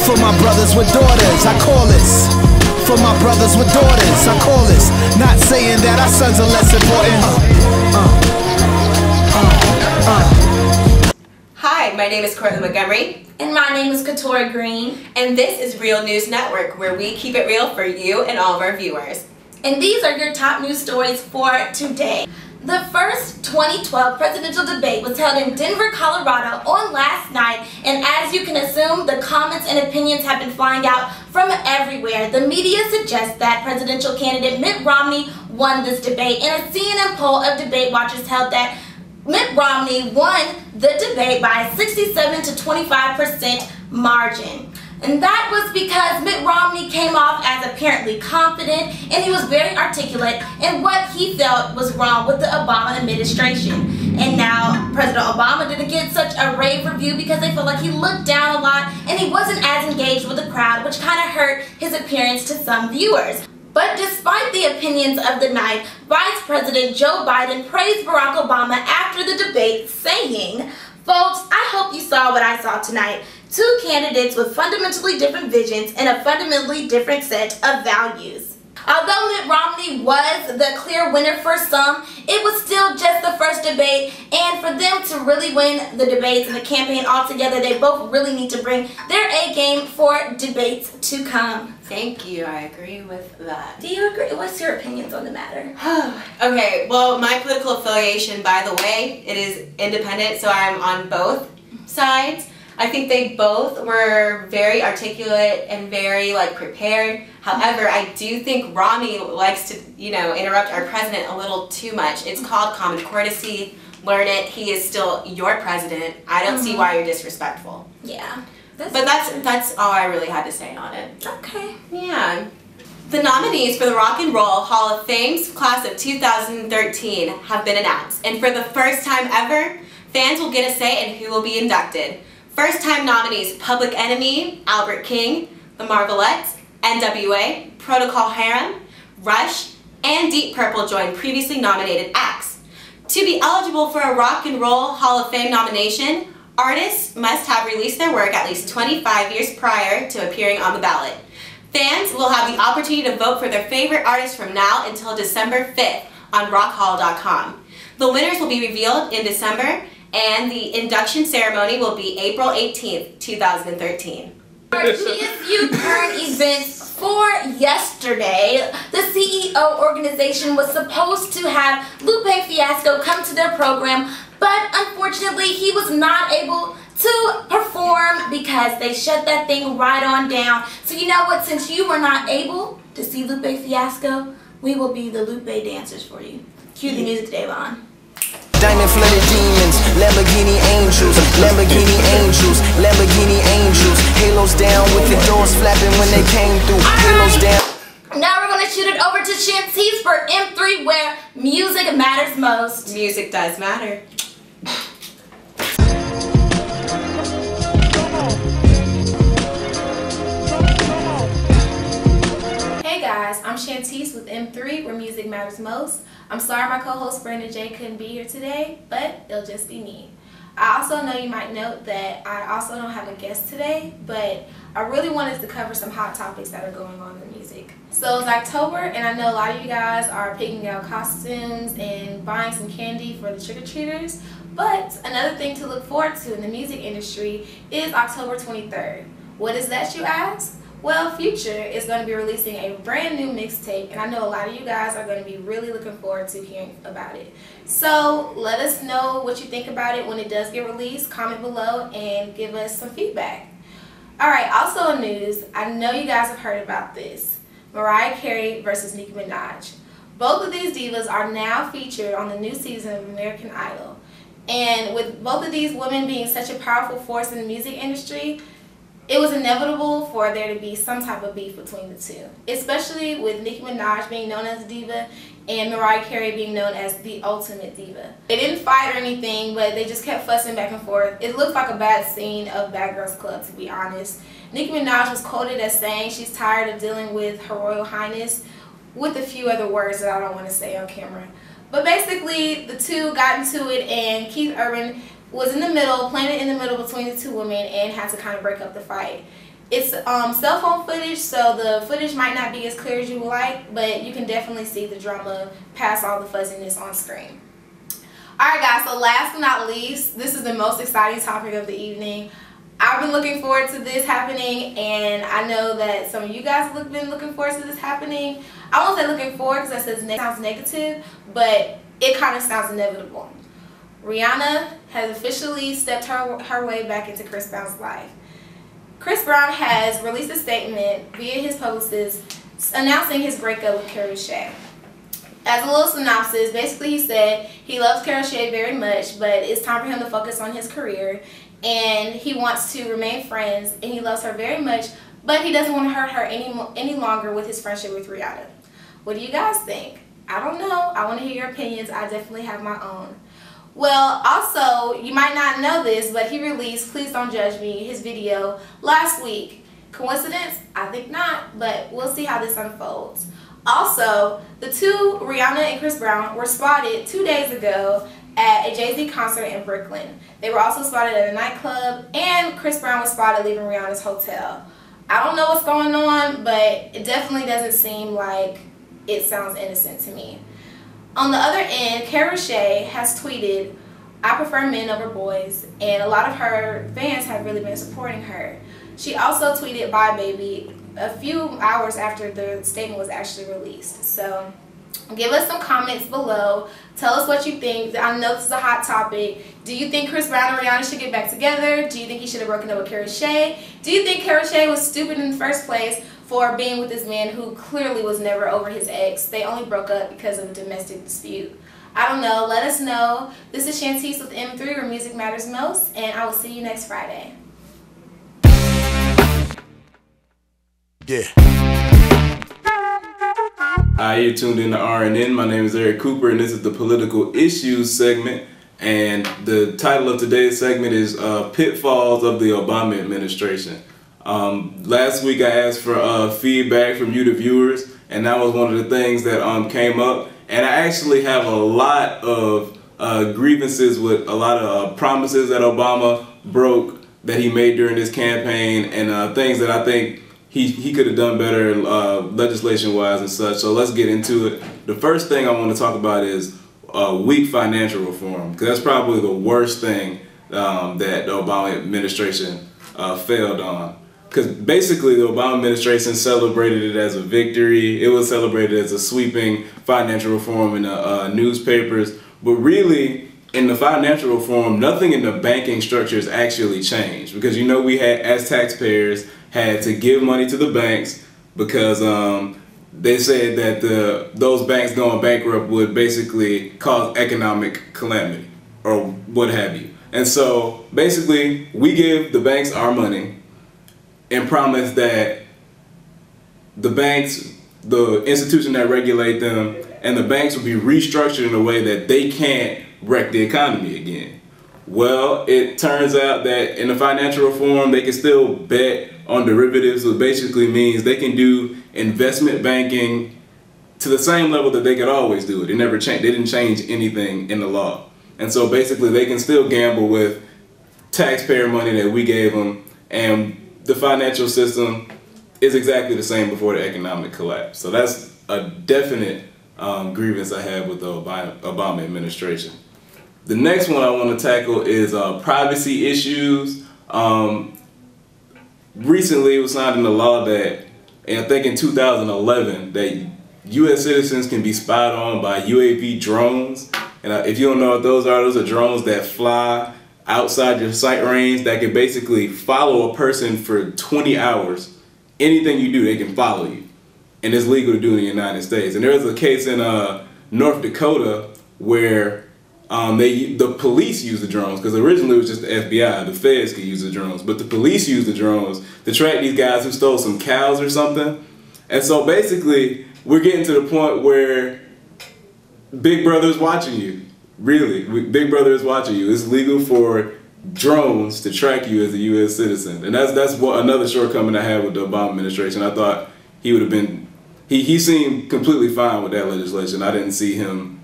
For my brothers with daughters, I call this. For my brothers with daughters, I call this. Not saying that our sons are less important. Hi, my name is Courtland Montgomery. And my name is Katora Green. And this is Real News Network, where we keep it real for you and all of our viewers. And these are your top news stories for today. The first 2012 presidential debate was held in Denver, Colorado on last night, and as you can assume, the comments and opinions have been flying out from everywhere. The media suggests that presidential candidate Mitt Romney won this debate, and a CNN poll of debate watchers held that Mitt Romney won the debate by a 67 to 25% margin. And that was because Mitt Romney came off as apparently confident, and he was very articulate in what he felt was wrong with the Obama administration. And now President Obama didn't get such a rave review because they felt like he looked down a lot and he wasn't as engaged with the crowd, which kind of hurt his appearance to some viewers. But despite the opinions of the night, Vice President Joe Biden praised Barack Obama after the debate, saying, "Folks, I hope you saw what I saw tonight. Two candidates with fundamentally different visions and a fundamentally different set of values." Although Mitt Romney was the clear winner for some, it was still just the first debate, and for them to really win the debates and the campaign altogether, they both really need to bring their A game for debates to come. Thank you, I agree with that. Do you agree? What's your opinions on the matter? Okay, well, my political affiliation, by the way, it is independent, so I'm on both sides. I think they both were very articulate and very prepared. However, I do think Romney likes to, interrupt our president a little too much. It's called common courtesy. Learn it. He is still your president. I don't see why you're disrespectful. Yeah. But that's all I really had to say on it. Okay. Yeah. The nominees for the Rock and Roll Hall of Fame's class of 2013 have been announced. And for the first time ever, fans will get a say in who will be inducted. First-time nominees Public Enemy, Albert King, The Marvelettes, NWA, Protocol Harum, Rush, and Deep Purple join previously nominated acts. To be eligible for a Rock and Roll Hall of Fame nomination, artists must have released their work at least 25 years prior to appearing on the ballot. Fans will have the opportunity to vote for their favorite artist from now until December 5th on rockhall.com. The winners will be revealed in December, and the induction ceremony will be April 18th, 2013. Our GSU current events for yesterday, the CEO organization was supposed to have Lupe Fiasco come to their program, but unfortunately he was not able to perform because they shut that thing right on down. So you know what, since you were not able to see Lupe Fiasco, we will be the Lupe dancers for you. Cue the music, Davon. Diamond flooded demons, Lamborghini angels, Lamborghini angels, Lamborghini angels. Halos down with the doors flapping when they came through. Halos down. Now we're going to shoot it over to Shantice for M3, where music matters most. Music does matter. Hey guys, I'm Shantice with M3, where music matters most. I'm sorry my co-host Brandon J couldn't be here today, but it'll just be me. I also know you might note that I also don't have a guest today, but I really wanted to cover some hot topics that are going on in music. So it's October, and I know a lot of you guys are picking out costumes and buying some candy for the trick-or-treaters, but another thing to look forward to in the music industry is October 23rd. What is that, you ask? Well, Future is going to be releasing a brand new mixtape, and I know a lot of you guys are going to be really looking forward to hearing about it. So let us know what you think about it when it does get released. Comment below and give us some feedback. Alright, also in news, I know you guys have heard about this. Mariah Carey versus Nicki Minaj. Both of these divas are now featured on the new season of American Idol. And with both of these women being such a powerful force in the music industry, it was inevitable for there to be some type of beef between the two, especially with Nicki Minaj being known as a diva and Mariah Carey being known as the ultimate diva. They didn't fight or anything, but they just kept fussing back and forth. It looked like a bad scene of Bad Girls Club, to be honest. Nicki Minaj was quoted as saying she's tired of dealing with Her Royal Highness, with a few other words that I don't want to say on camera. But basically, the two got into it, and Keith Urban was in the middle, planted in the middle between the two women, and had to kind of break up the fight. It's cell phone footage, so the footage might not be as clear as you would like, but you can definitely see the drama past all the fuzziness on screen. Alright guys, so last but not least, this is the most exciting topic of the evening. I've been looking forward to this happening, and I know that some of you guys have been looking forward to this happening. I won't say looking forward because that sounds negative, but it kind of sounds inevitable. Rihanna has officially stepped her way back into Chris Brown's life. Chris Brown has released a statement via his publicist announcing his breakup with Karrueche. As a little synopsis, basically he said he loves Karrueche very much, but it's time for him to focus on his career, and he wants to remain friends, and he loves her very much, but he doesn't want to hurt her any longer with his friendship with Rihanna. What do you guys think? I don't know. I want to hear your opinions. I definitely have my own. Well, also, you might not know this, but he released Please Don't Judge Me, his video, last week. Coincidence? I think not, but we'll see how this unfolds. Also, the two, Rihanna and Chris Brown, were spotted 2 days ago at a Jay-Z concert in Brooklyn. They were also spotted at a nightclub, and Chris Brown was spotted leaving Rihanna's hotel. I don't know what's going on, but it definitely doesn't seem like it sounds innocent to me. On the other end, Karrueche has tweeted, "I prefer men over boys," and a lot of her fans have really been supporting her. She also tweeted, "Bye baby," a few hours after the statement was actually released. So give us some comments below. Tell us what you think. I know this is a hot topic. Do you think Chris Brown and Rihanna should get back together? Do you think he should have broken up with Karrueche? Do you think Karrueche was stupid in the first place for being with this man who clearly was never over his ex? They only broke up because of a domestic dispute. I don't know. Let us know. This is Shantice with M3, where music matters most, and I will see you next Friday. Yeah. Hi, you're tuned in to RNN. My name is Eric Cooper, and this is the Political Issues segment. And the title of today's segment is Pitfalls of the Obama Administration. Last week I asked for feedback from you, the viewers, and that was one of the things that came up. And I actually have a lot of grievances with a lot of promises that Obama broke that he made during his campaign, and things that I think he could have done better legislation-wise and such. So let's get into it. The first thing I want to talk about is weak financial reform, because that's probably the worst thing that the Obama administration failed on. Because basically the Obama administration celebrated it as a victory. It was celebrated as a sweeping financial reform in the newspapers. But really, in the financial reform, nothing in the banking structures actually changed. Because, you know, we had, as taxpayers, had to give money to the banks because they said that those banks going bankrupt would basically cause economic calamity or what have you. And so basically we give the banks our money and promise that the banks, the institution that regulate them, and the banks will be restructured in a way that they can't wreck the economy again. Well, it turns out that in the financial reform, they can still bet on derivatives, which basically means they can do investment banking to the same level that they could always do it. They never changed. They didn't change anything in the law. And so basically they can still gamble with taxpayer money that we gave them, and the financial system is exactly the same before the economic collapse. So that's a definite grievance I have with the Obama administration. The next one I want to tackle is privacy issues. Recently it was signed into law that, and I think in 2011, that U.S. citizens can be spied on by UAV drones. And if you don't know what those are drones that fly outside your sight range that can basically follow a person for 20 hours. Anything you do, they can follow you. And it's legal to do in the United States. And there was a case in North Dakota where the police used the drones, because originally it was just the FBI, the feds could use the drones, but the police used the drones to track these guys who stole some cows or something. And so basically, we're getting to the point where Big Brother is watching you. Really, Big Brother is watching you. It's legal for drones to track you as a U.S. citizen. And that's what another shortcoming I had with the Obama administration. I thought he would have been, he seemed completely fine with that legislation. I didn't see him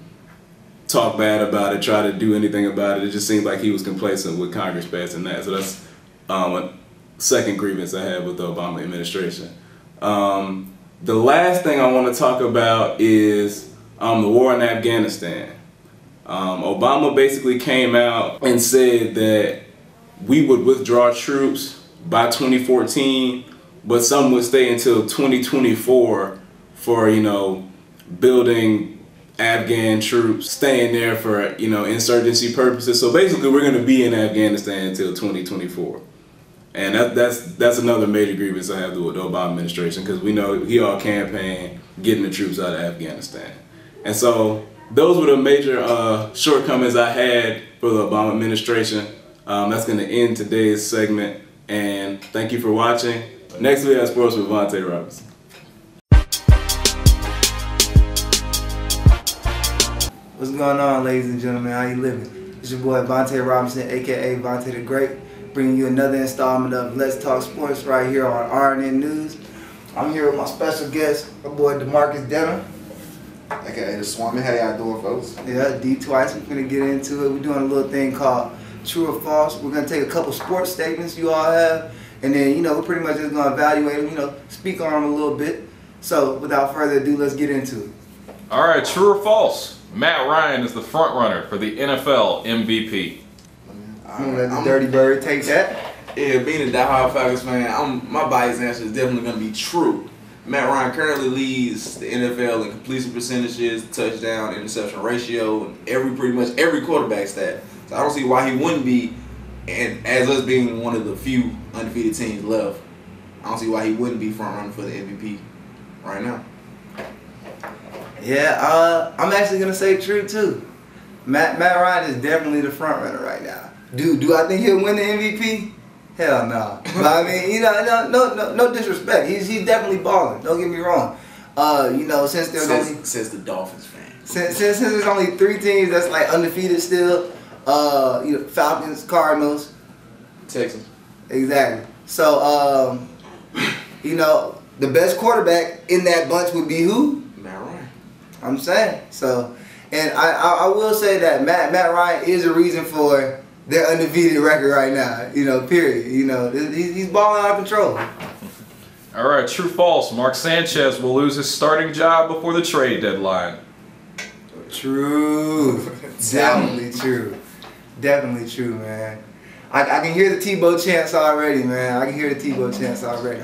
talk bad about it, try to do anything about it. It just seemed like he was complacent with Congress passing that. So that's second grievance I have with the Obama administration. The last thing I want to talk about is the war in Afghanistan. Obama basically came out and said that we would withdraw troops by 2014, but some would stay until 2024 for, you know, building Afghan troops, staying there for, you know, insurgency purposes. So basically we're going to be in Afghanistan until 2024. And that's another major grievance I have with the Obama administration, because we know he all campaigned getting the troops out of Afghanistan. And so those were the major shortcomings I had for the Obama administration. That's going to end today's segment, and thank you for watching. Next we have sports with Vontae Robinson. What's going on, ladies and gentlemen? How you living? It's your boy Vontae Robinson, aka Vontae the Great, bringing you another installment of Let's Talk Sports right here on RNN News. I'm here with my special guest, my boy DeMarcus Denham, aka the Swami. How y'all doing, folks? Yeah, D twice. We're gonna get into it. We're doing a little thing called True or False. We're gonna take a couple sports statements you all have, and then, you know, we're pretty much just gonna evaluate them, you know, speak on them a little bit. So without further ado, let's get into it. All right, true or false? Matt Ryan is the front runner for the NFL MVP. I'm gonna let the Dirty Bird take that. Yeah, being a diehard Falcons fan, my biased answer is definitely going to be true. Matt Ryan currently leads the NFL in completion percentages, touchdown, interception ratio, and pretty much every quarterback stat. So I don't see why he wouldn't be, and as us being one of the few undefeated teams left, I don't see why he wouldn't be front runner for the MVP right now. Yeah, I'm actually gonna say true too. Matt Ryan is definitely the front runner right now. Do I think he'll win the MVP? Hell no. But I mean, you know, no disrespect. He's definitely balling. Don't get me wrong. You know, since the Dolphins fan. Since there's only 3 teams that's like undefeated still, you know, Falcons, Cardinals, Texans. Exactly. So you know, the best quarterback in that bunch would be who? Matt Ryan. I'm saying. So, and I will say that Matt Ryan is a reason for their undefeated record right now. You know, period. You know, he's balling out of control. All right, true false? Mark Sanchez will lose his starting job before the trade deadline. True. Definitely true. Definitely true, man. I can hear the Tebow chants already, man. I can hear the Tebow chants already.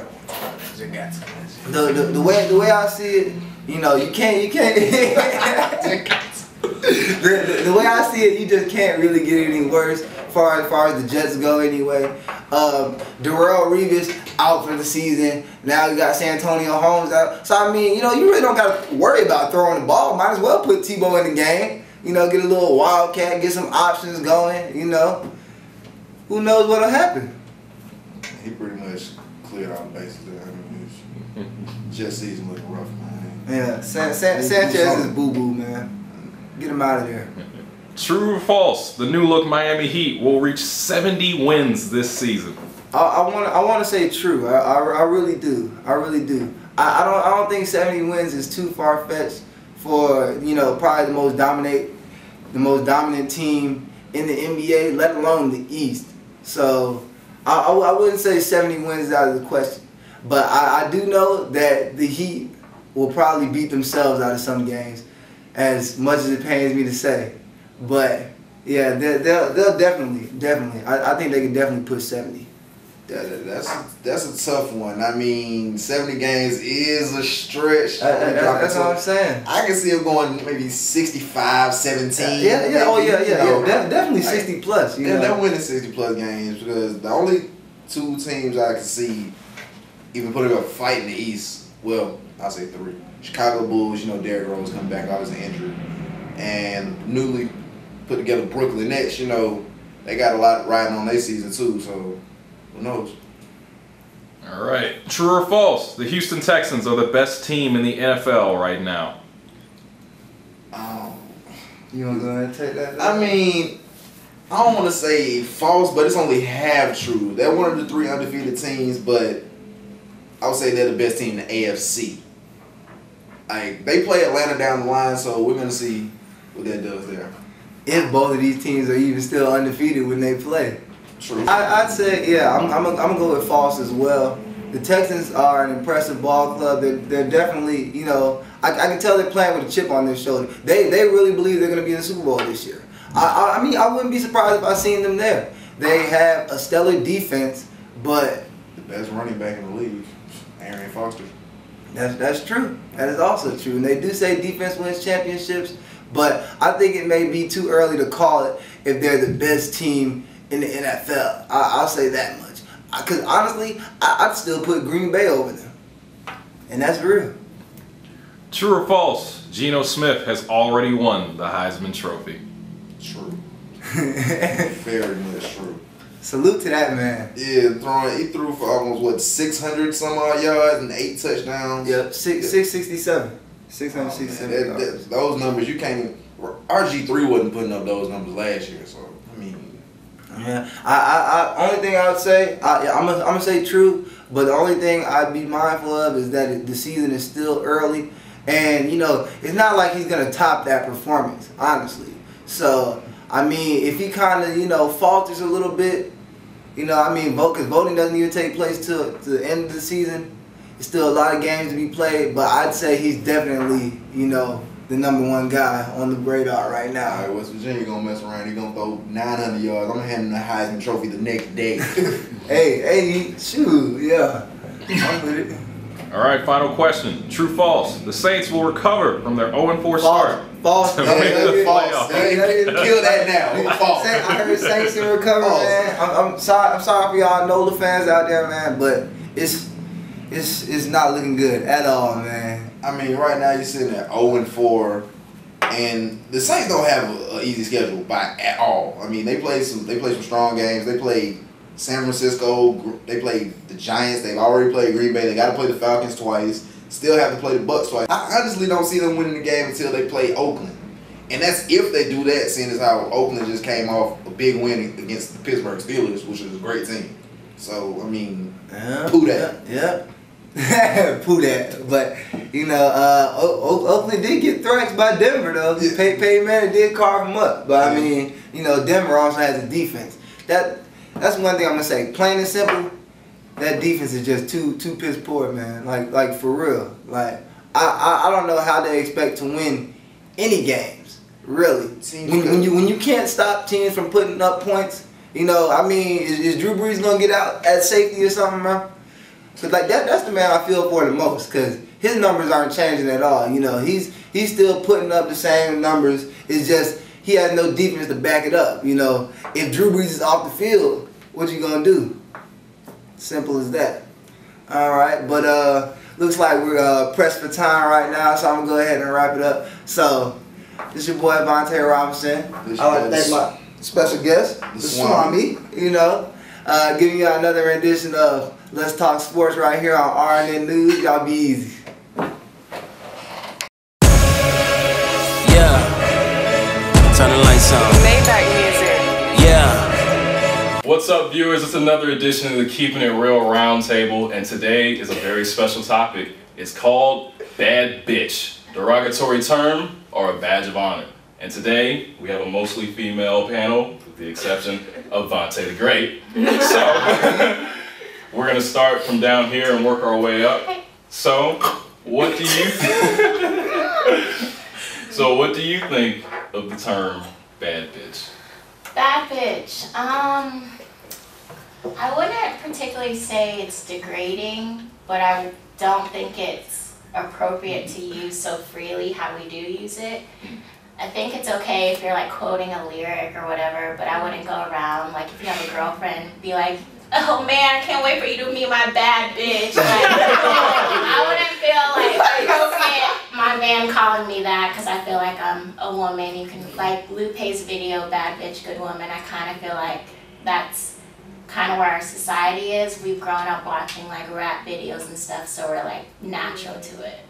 The way I see it, you know, you can't. The way I see it, you just can't really get any worse as far as the Jets go anyway. Darrelle Revis out for the season. Now you got Santonio Holmes out. So I mean, you know, you really don't got to worry about throwing the ball. Might as well put Tebow in the game. You know, get a little wildcat, get some options going. You know, who knows what'll happen? He pretty much cleared all the bases there. Jets season looking rough, man. Yeah, Sanchez is boo-boo, man. Get him out of there. True or false? The new look Miami Heat will reach 70 wins this season. I want to say true. I really do. I really do. I don't think 70 wins is too far-fetched for, you know, probably the most dominant team in the NBA, let alone the East. So I wouldn't say 70 wins is out of the question. But I do know that the Heat will probably beat themselves out of some games, as much as it pains me to say. But yeah, they'll definitely. I think they can definitely put 70. That's a tough one. I mean, 70 games is a stretch. That's what I'm saying. I can see it going maybe 65, 17. Yeah. Definitely 60 plus. You know? They're winning 60 plus games, because the only 2 teams I can see even putting up a fight in the East, well, I'll say 3. Chicago Bulls, you know, Derrick Rose coming back, obviously injured. And newly put together Brooklyn Nets, you know, they got a lot riding on their season too, so who knows? All right. True or false? The Houston Texans are the best team in the NFL right now. You want to go ahead and take that? I mean, I don't want to say false, but it's only half true. They're one of the 3 undefeated teams, but I would say they're the best team in the AFC. Like, they play Atlanta down the line, so we're going to see what that does there. If both of these teams are even still undefeated when they play. True. I'd say, yeah, I'm gonna go with false as well. The Texans are an impressive ball club. They're definitely, you know, I can tell they're playing with a chip on their shoulder. They really believe they're gonna be in the Super Bowl this year. I mean, I wouldn't be surprised if I seen them there. They have a stellar defense, but The best running back in the league, Aaron Foster. that's true. That is also true. And they do say defense wins championships, but I think it may be too early to call it if they're the best team in the NFL. I'll say that much. Because honestly, I'd still put Green Bay over them. And that's real. True or false? Geno Smith has already won the Heisman Trophy. True. Very much true. Salute to that man. Yeah, he threw for almost, what, 600 some odd yards and 8 touchdowns. Yep, 667. 667 yards. Those numbers, you can't even, RG3 wasn't putting up those numbers last year, so, I mean. Yeah, I only thing I would say, I'm gonna say true, but the only thing I'd be mindful of is that the season is still early, and you know it's not like he's gonna top that performance, honestly. So I mean, if he kind of falters a little bit, I mean, because voting doesn't even take place till the end of the season. It's still a lot of games to be played, but I'd say he's definitely the #1 guy on the radar right now. All right, West Virginia gonna mess around. He gonna throw 900 yards. I'm gonna hand him the Heisman Trophy the next day. hey, shoot, yeah, I'm with it. All right, final question. True, false? The Saints will recover from their 0-4 start. False. To make the playoffs. Kill that now. False. I heard Saints in recovery, man. I'm sorry for y'all NOLA fans out there, man, but it's not looking good at all, man. I mean, right now you're sitting at 0-4, and the Saints don't have an easy schedule at all. I mean, they play some strong games. They played San Francisco. They played the Giants. They've already played Green Bay. They got to play the Falcons twice. Still have to play the Bucs twice. I honestly don't see them winning the game until they play Oakland, and that's if they do that. Seeing as how Oakland just came off a big win against the Pittsburgh Steelers, which is a great team. So I mean, poo that. Yeah. Poo that, but Oakland did get thrashed by Denver though. Yeah. Peyton Manning did carve them up, but I mean, Denver also has a defense. That's one thing I'm gonna say. Plain and simple, that defense is just too piss poor, man. Like for real. Like I don't know how they expect to win any games, really. When you can't stop teams from putting up points, I mean, is Drew Brees gonna get out at safety or something, man? Cause like that's the man I feel for the most, cause his numbers aren't changing at all. He's still putting up the same numbers. It's just he has no defense to back it up. If Drew Brees is off the field, what you gonna do? Simple as that. All right, but looks like we're pressed for time right now, so I'm gonna go ahead and wrap it up. So this your boy Vontae Robinson. I'd like to thank my special guest, the Swami. Giving you another edition of Let's Talk Sports right here on RNN News. Y'all be easy. Yeah. Turn the lights on. Maybach music. Yeah. What's up, viewers? It's another edition of the Keeping It Real Roundtable, and today is a very special topic. It's called Bad Bitch, derogatory term or a badge of honor. And today we have a mostly female panel, with the exception of Vontae the Great. So we're gonna start from down here and work our way up. So what do you think of the term bad bitch? Bad bitch. I wouldn't particularly say it's degrading, but I don't think it's appropriate to use so freely how we do use it. I think it's okay if you're like quoting a lyric or whatever, but I wouldn't go around, like if you have a girlfriend, be like, oh man, I can't wait for you to meet my bad bitch. Like, I wouldn't feel like appropriate my man calling me that, because I feel like I'm a woman. You can, like Lupe's video, Bad Bitch, Good Woman, I kind of feel like that's kind of where our society is. We've grown up watching like rap videos and stuff, so we're like natural to it.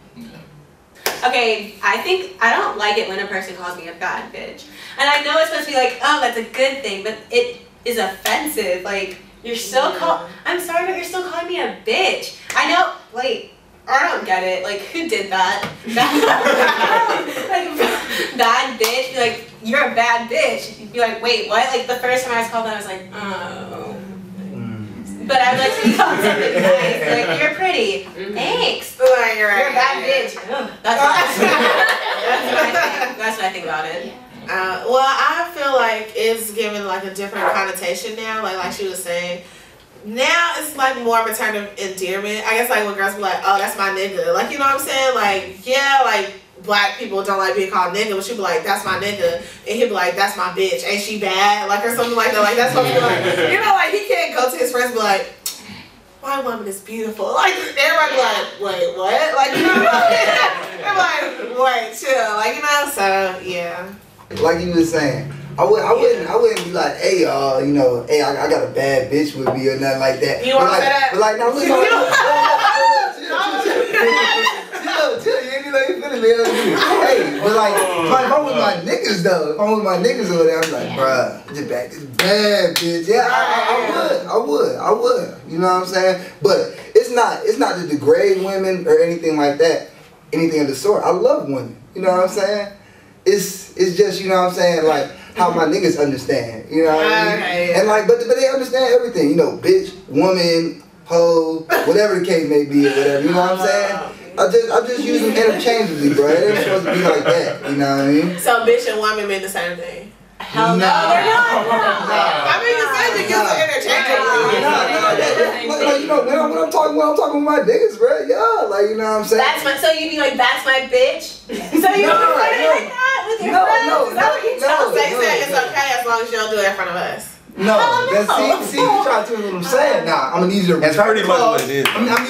Okay, I don't like it when a person calls me a bad bitch. And I know it's supposed to be like, oh, that's a good thing, but it is offensive. Like, you're still I'm sorry, but you're still calling me a bitch. I know, like, I don't get it. Like, who did that? Like, bad bitch. Like, you're a bad bitch, you'd be like, wait, what? Like the first time I was called that, I was like, oh. But I would like to be called something nice. Like, you're pretty. Thanks. Like, You're a bad bitch. Ugh. That's what I think about it. Well, I feel like it's given like a different connotation now. Like she was saying, now it's like more of a term of endearment. I guess like when girls be like, oh, that's my nigga. Like, you know what I'm saying? Like, yeah, like black people don't like being called nigga, but she be like, that's my nigga. And he'd be like, that's my bitch. Ain't she bad? Like, or something like that. Like, that's what he be like. You know, like, he can't go to his friends and be like, my woman is beautiful. Like, everybody be like, wait, what? Like, you know, they're like, wait, chill. Like, you know, so, yeah. Like you was saying, I wouldn't be like, hey, you know, hey, I got a bad bitch with me or nothing like that. You want to say that? But like, now look, chill, you ain't like you feeling me. Hey, but like, if I'm with my niggas though, if I'm with my niggas over there, I'm like, bruh, this bad bitch. Yeah, I would. You know what I'm saying? But it's not to degrade women or anything like that, anything of the sort. I love women. You know what I'm saying? It's just, you know what I'm saying, like how my niggas understand, you know what I mean? And like, but they understand everything, you know, bitch, woman, hoe, whatever the case may be or whatever, you know what I'm saying? I just use them interchangeably, bro. It ain't supposed to be like that, you know what I mean? So bitch and woman mean the same thing? Hell no. They're not. I mean, you said you use them interchangeably. Like, you know, when I'm talking with my niggas, bro, yeah, like, you know what I'm saying? So you'd be like, that's my bitch? So you don't say it like that with your friends? Is that what you tell They said it's okay as long as you don't do it in front of us. No, see, you try to tell me what I'm saying. Nah, I'm gonna need you to retract. That's pretty much what it is. I'm gonna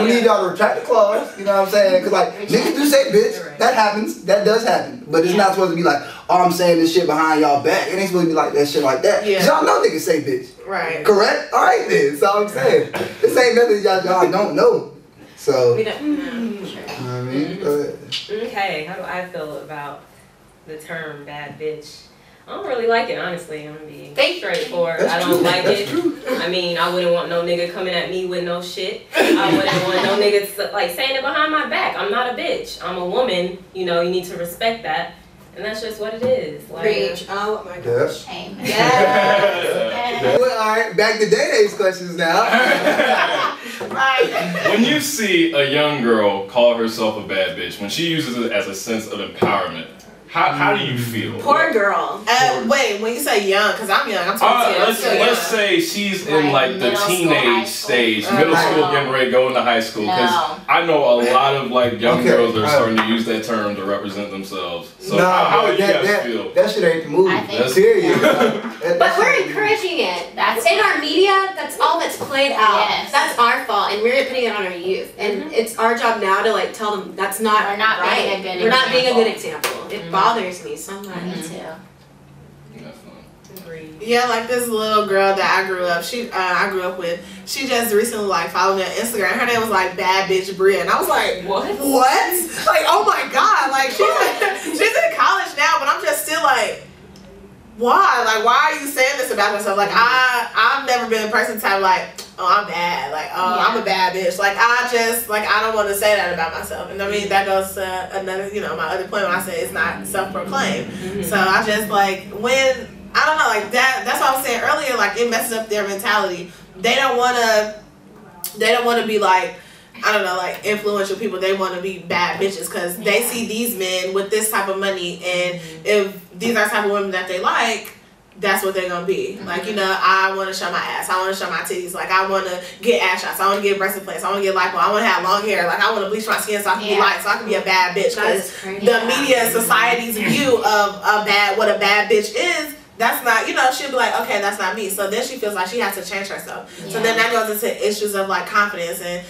need y'all to retract the clause. You know what I'm saying? Cause like niggas do say bitch. That happens. That does happen. But it's not supposed to be like, oh, I'm saying this shit behind y'all back. It ain't supposed to be like that shit like that. Yeah. Y'all know niggas say bitch. Right. Correct? All right then. That's all I'm saying. This ain't nothing y'all don't know. So. We don't. You know what I mean? Okay, how do I feel about the term bad bitch? I don't really like it, honestly. I'm gonna be straightforward. I don't like it. I mean, I wouldn't want no nigga coming at me with no shit. I wouldn't want no nigga like saying it behind my back. I'm not a bitch. I'm a woman. You know, you need to respect that. And that's just what it is. Like, Preach. Oh my gosh. Amen. Yes. Well, all right, back to Day-Day's questions now. When you see a young girl call herself a bad bitch, when she uses it as a sense of empowerment, how do you feel? Poor girl. Wait, when you say young, because I'm young, I'm 22. Let's say she's in like the teenage stage, middle school, getting ready to go into high school. Because I know a lot of like young girls that are starting to use that term to represent themselves. So how would you guys feel? That shit ain't the movie. That's serious. But we're encouraging it. That's in our media. That's all that's played out. Yes. That's our fault, and we're putting it on our youth. And it's our job now to like tell them that's not We're not right. being a good We're not being a example. good example. It bothers me so much. Me too. Yeah, like this little girl that I grew up with. She just recently like followed me on Instagram. Her name was like Bad Bitch Bria, and I was like, what? Like, oh my god! Like she's in college now, but I'm just still like, why? Like, why are you saying this about myself? Like, I've never been a person to have like, oh, I'm bad. Like, oh, I'm a bad bitch. Like, I don't want to say that about myself. And I mean, that goes to another, you know, my other point when I say it's not self-proclaimed. So I just like I don't know, like that's what I was saying earlier, like it messes up their mentality. They don't wanna be like, I don't know, like influential people. They wanna be bad bitches because they see these men with this type of money, and if these are the type of women that they like, that's what they're gonna be. Like, you know, I wanna show my ass, I wanna show my titties, like I wanna get ass shots, I wanna get breast implants, I wanna get lipo, I wanna have long hair, like I wanna bleach my skin so I can be light, so I can be a bad bitch. Because the media, society's view of what a bad bitch is, that's not, you know, she'll be like, okay, that's not me. So then she feels like she has to change herself. So then that goes into issues of like confidence and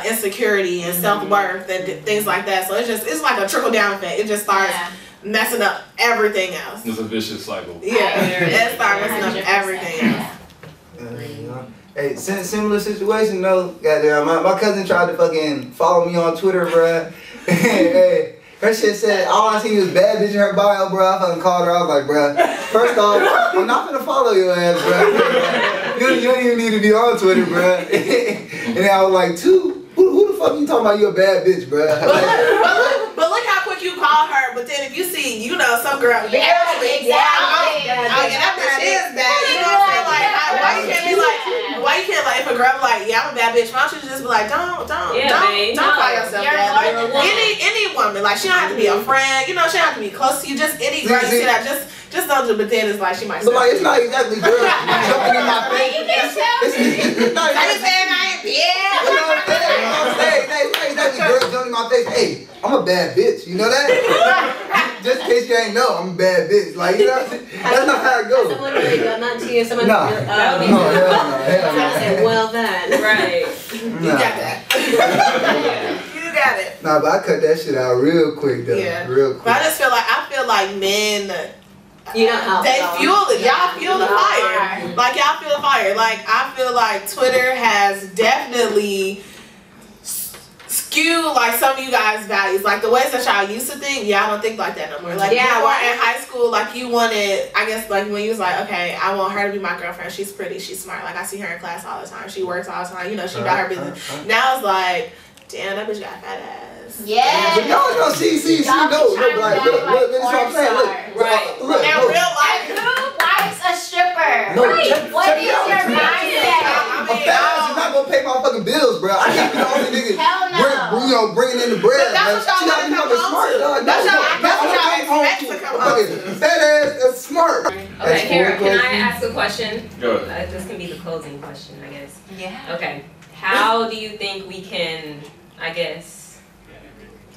insecurity and self-worth and things like that. So it's like a trickle-down effect. It just starts messing up everything else. It's a vicious cycle. Yeah, it starts messing up everything else. Hey, similar situation though. Goddamn, my cousin tried to fucking follow me on Twitter, bruh. Hey, her shit said all I see was bad bitch in her bio, bro. I fucking called her. I was like, bro, first off, I'm not gonna follow your ass, bro. You don't even need to be on Twitter, bro. And then I was like, two, who the fuck you talking about? You a bad bitch, bro. But look how quick you called call her, but then if you see, you know, some girl, exactly. that bitch is bad. You know what I'm saying? Like, why you can't be like, if a girl be like, yeah, I'm a bad bitch, why don't you just be like, don't call yourself bad. Like, any woman, like, she don't have to be a friend, you know, she don't have to be close to you. Just any girl you see that, just don't do. But then it's like she might. But like, it's not exactly girls jumping in my face. It's not saying I ain't bad. You know what I'm saying? It's not exactly girls jumping in my face. Hey, I'm a bad bitch. You know that? Just in case you ain't know, I'm a bad bitch. Like, you know, that's not how it goes. Someone really done that to you. Someone Nah. really, Hell no. say, well then. Right. You got that. You got it. Nah, but I cut that shit out real quick though. Yeah. Real quick. But I feel like men. You don't help. They fuel it. Y'all feel the fire. Like y'all feel the fire. Like I feel like Twitter has definitely skewed like some of you guys' values. Like the ways that y'all used to think, y'all don't think like that no more. Like you know, in high school, like you wanted, I guess like when you was like, okay, I want her to be my girlfriend. She's pretty, she's smart. Like I see her in class all the time. She works all the time. You know, she about her business. Now it's like, damn, that bitch got a fat ass. Yeah. But no, see, no, like, look, this is what I'm saying. Look, in real life, who likes a stripper? No, What is your mindset? A fat ass is not gonna pay my fucking bills, bro. I can't be the only nigga bringing in the bread. But that's what y'all want to come home to. That's what y'all expect to come home to. Fat ass is smart. Okay, Kara, can I ask a question? Go ahead. This can be the closing question, I guess. Yeah. Okay. How do you think we can, I guess,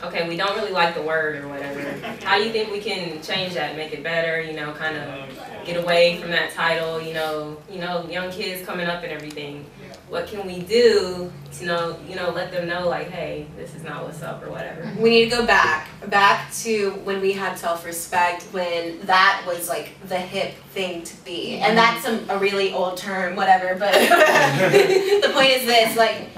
okay, we don't really like the word or whatever. How do you think we can change that, make it better, you know, kind of get away from that title, you know, young kids coming up and everything. What can we do to let them know like, hey, this is not what's up or whatever. We need to go back to when we had self-respect, when that was like the hip thing to be. And that's a really old term, whatever, but the point is this, like,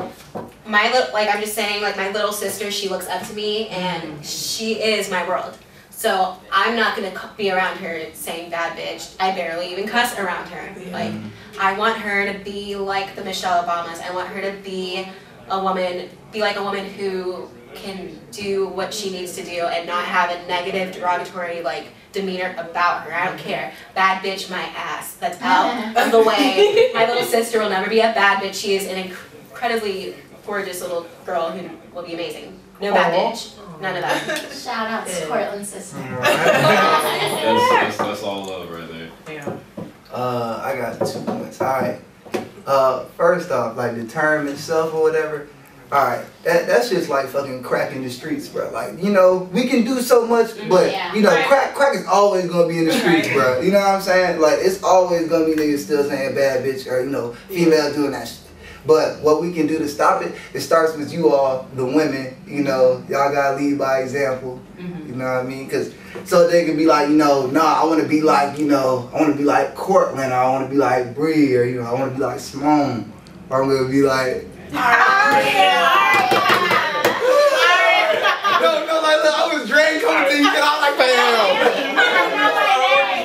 I'm just saying, like, my little sister, she looks up to me and she is my world. So I'm not gonna be around her saying bad bitch. I barely even cuss around her. Yeah. Like, I want her to be like the Michelle Obamas. I want her to be like a woman who can do what she needs to do and not have a negative, derogatory, like, demeanor about her. I don't care. Bad bitch my ass. That's out of the way. My little sister will never be a bad bitch. She is an incredibly gorgeous little girl who will be amazing. No bad bitch. None of that. Shout out to Portland's sister. That's all love right there. Yeah. I got 2 points. Alright. First off, like the term itself or whatever. Alright, that's just like fucking crack in the streets, bro. Like, you know, we can do so much, but you know, crack is always gonna be in the streets, bro. You know what I'm saying? Like, it's always gonna be niggas still saying bad bitch or, you know, female doing that shit. But what we can do to stop it, it starts with you all, the women, you know, y'all gotta lead by example, you know what I mean? Cause so they can be like, you know, nah, I wanna be like, you know, I wanna be like Cortland, or I wanna be like Bree, or, you know, I wanna be like Simone, or I'm gonna be like, no, like, look, I was drained coming to you, cause I was like, bam.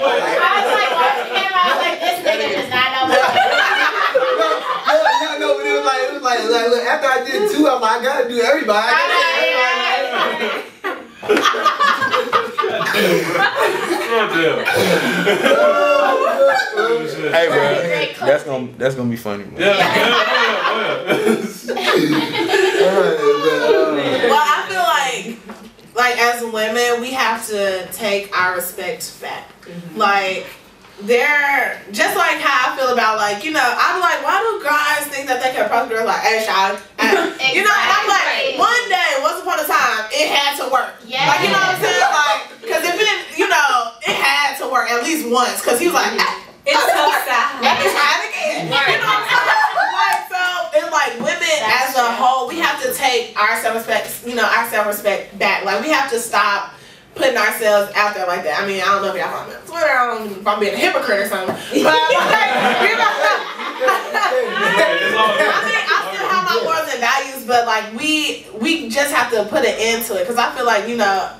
I was like, watching him, I was like, this nigga does not know what No, but it was like, look, after I did 2, I'm like, I gotta do everybody. Hey, bro, that's gonna be funny. Man. Well, I feel like as women, we have to take our respect back. Like, they're just like how I feel about, like, you know, I'm like, why do guys think that they can approach girls like, hey, child? You know, and I'm like, one day, once upon a time, it had to work. Yeah. Like, you know what I'm saying? Like, because if it, you know, it had to work at least once. Because he was like, it's so sad. Let me try it again. You know what I'm saying? Like, so it's like women as a whole, we have to take our self-respect, you know, our self-respect back. Like, we have to stop putting ourselves out there like that. I mean, I don't know if y'all follow me on Twitter. I don't know if I'm being a hypocrite or something. But, like, you know, I mean, I still have my morals and values, but, like, we just have to put an end to it. Because I feel like, you know,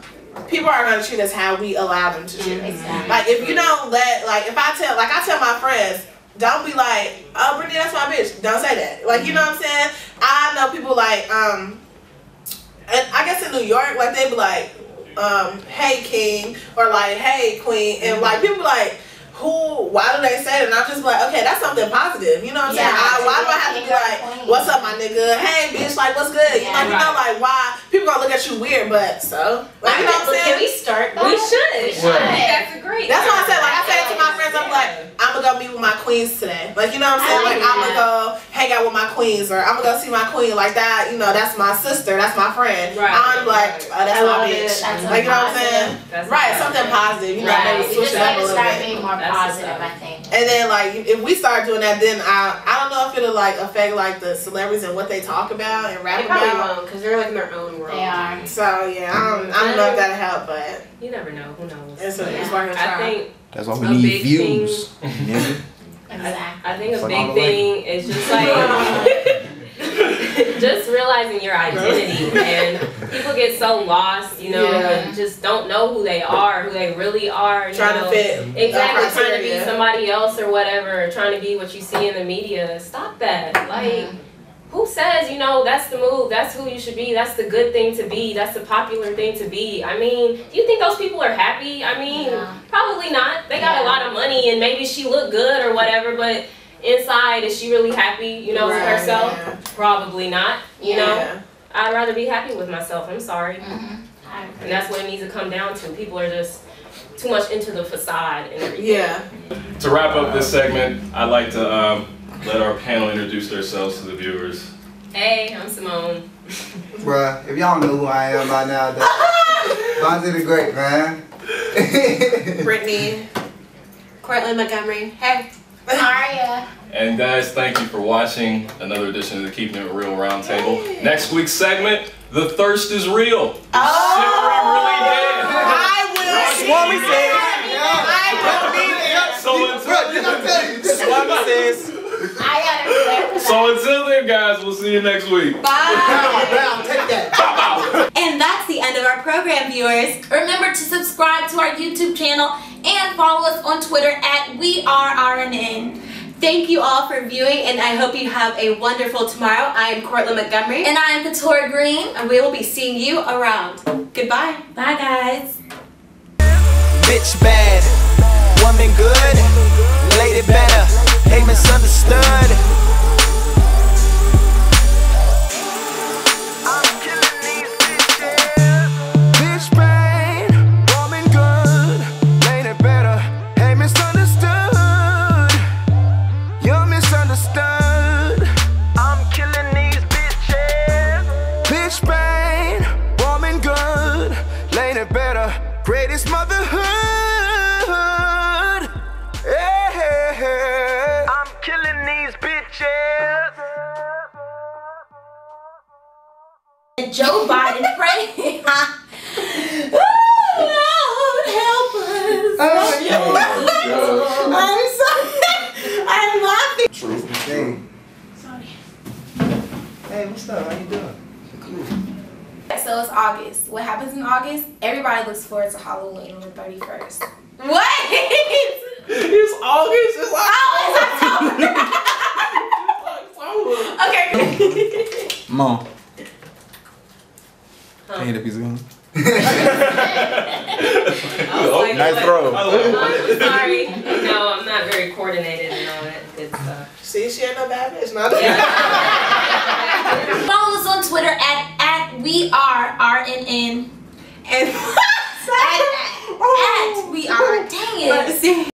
people are going to treat us how we allow them to treat us. Like, if you don't let, like, if I tell my friends, don't be like, oh, Brittany, that's my bitch. Don't say that. Like, you know what I'm saying? I know people like, and I guess in New York, like, they be like, hey king, or like, hey queen, and like people like, why do they say that? And I'm just like, okay, that's something positive. You know what I'm saying? Why do I have to be like, what's up, my nigga? Hey, bitch, like, what's good? You know, like, why? People gonna look at you weird, but so. Like, you know what I'm saying? Can we start that? We should. That's a great. That's why I said, like, I said it to my friends, I'm like, I'm gonna go meet with my queens today. Like, you know what I'm saying? Like, I'm gonna go hang out with my queens, or I'm gonna go see my queen. Like that, you know, that's my sister, that's my friend. Right. I'm like, oh, that's my bitch. Like, you know what I'm saying? Right, something positive. You know, maybe switch it up a little bit. Being more positive, I think. And then, like, if we start doing that, then I don't know if it'll like affect like the celebrities and what they talk about and rap about. They probably won't, because they're like in their own world. They are. So yeah, I don't know if that'll help, but you never know. Who knows? It's worth a try. I think that's why we need views. Exactly. I think a big thing is just like just realizing your identity, and people get so lost, you know, and just don't know who they are, who they really are. Trying to fit exactly, trying to be somebody else or whatever, trying to be what you see in the media. Stop that. Like, who says, you know, that's the move, that's who you should be, that's the good thing to be, that's the popular thing to be? I mean, do you think those people are happy? I mean, probably not. They got a lot of money and maybe she looked good or whatever, but inside, is she really happy, you know, with herself? Probably not, you know? I'd rather be happy with myself, I'm sorry. And that's what it needs to come down to. People are just too much into the facade and everything. To wrap up this segment, I'd like to let our panel introduce themselves to the viewers. Hey, I'm Simone. Bruh, if y'all know who I am by now, Bonzi the Great, man. Brittany. Cortland Montgomery. Hey. Aria. And guys, thank you for watching another edition of the Keeping It Real Roundtable. Next week's segment, The Thirst is Real. Chivalry really dead. I will. Swami says. I will be there. Swami says. So until then, guys, we'll see you next week. Bye. Take that. And that's the end of our program, viewers. Remember to subscribe to our YouTube channel and follow us on Twitter at WeAreRNN. Thank you all for viewing, and I hope you have a wonderful tomorrow. I am Cortland Montgomery. And I am Katora Green. And we will be seeing you around. Goodbye. Bye, guys. Bitch bad, woman good, lady better, hey misunderstood. I'm killing these bitches. Bitch bad, woman good, lady better, hey misunderstood. You're misunderstood. I'm killing these bitches. Bitch bad, woman good, lady better, greatest motherhood. Yeah, I'm killing these bitches. And Joe Biden praying. Lord, help us. I'm sorry. I'm laughing. Hey. Sorry. Hey, what's up? How you doing? Cool. So it's August. What happens in August? Everybody looks forward to Halloween on the 31st. What? It's August. It's Okay. Mom. Can I hit a piece of gum? Nice throw. I'm sorry. No, I'm not very coordinated and all that good stuff. See, she ain't no bad bitch. No. Follow us on Twitter at WeAreRNN. And at We Are. Dang it.